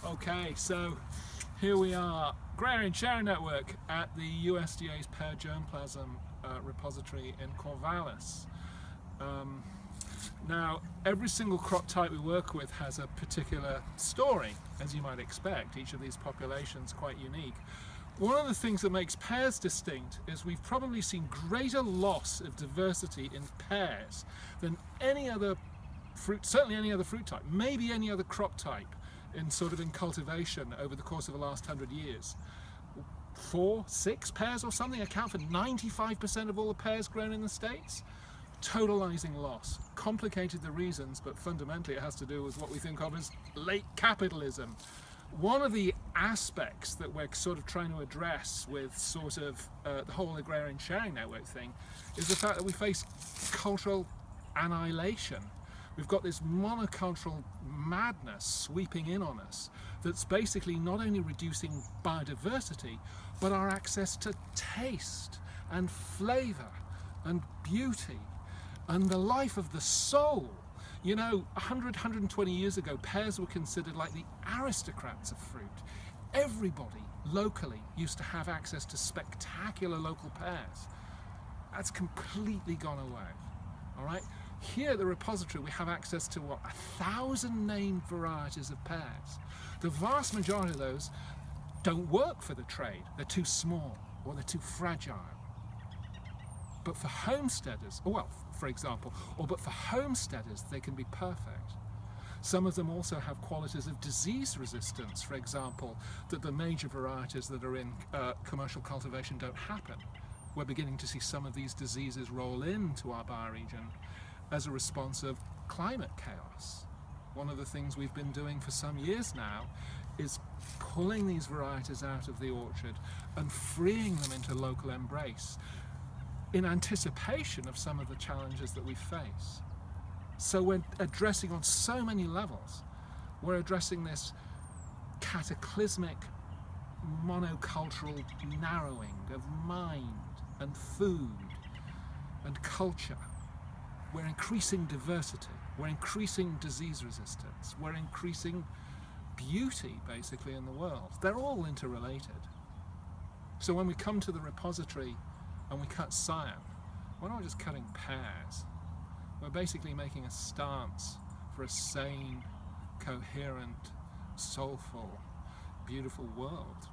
Okay, so here we are, Agrarian Sharing Network at the USDA's Pear germplasm repository in Corvallis. Now, every single crop type we work with has a particular story, as you might expect. Each of these populations quite unique. One of the things that makes pears distinct is we've probably seen greater loss of diversity in pears than any other fruit, certainly any other fruit type, maybe any other crop type in cultivation over the course of the last 100 years. 4, 6 pears or something account for 95% of all the pears grown in the States. Totalizing loss. Complicated the reasons, but fundamentally it has to do with what we think of as late capitalism. One of the aspects that we're sort of trying to address with the whole Agrarian Sharing Network thing is the fact that we face cultural annihilation. We've got this monocultural madness sweeping in on us that's basically not only reducing biodiversity, but our access to taste and flavor and beauty and the life of the soul. You know, 120 years ago, pears were considered like the aristocrats of fruit. Everybody locally used to have access to spectacular local pears. That's completely gone away, all right? Here at the repository, we have access to, 1,000 named varieties of pears. The vast majority of those don't work for the trade. They're too small or they're too fragile. But for homesteaders, but for homesteaders, they can be perfect. Some of them also have qualities of disease resistance, for example, that the major varieties that are in commercial cultivation don't happen. We're beginning to see some of these diseases roll into our bioregion as a response of climate chaos. One of the things we've been doing for some years now is pulling these varieties out of the orchard and freeing them into local embrace in anticipation of some of the challenges that we face. So we're addressing on so many levels. We're addressing this cataclysmic monocultural narrowing of mind and food and culture. We're increasing diversity, we're increasing disease resistance, we're increasing beauty basically in the world. They're all interrelated. So when we come to the repository and we cut scion, we're not just cutting pears. We're basically making a stance for a sane, coherent, soulful, beautiful world.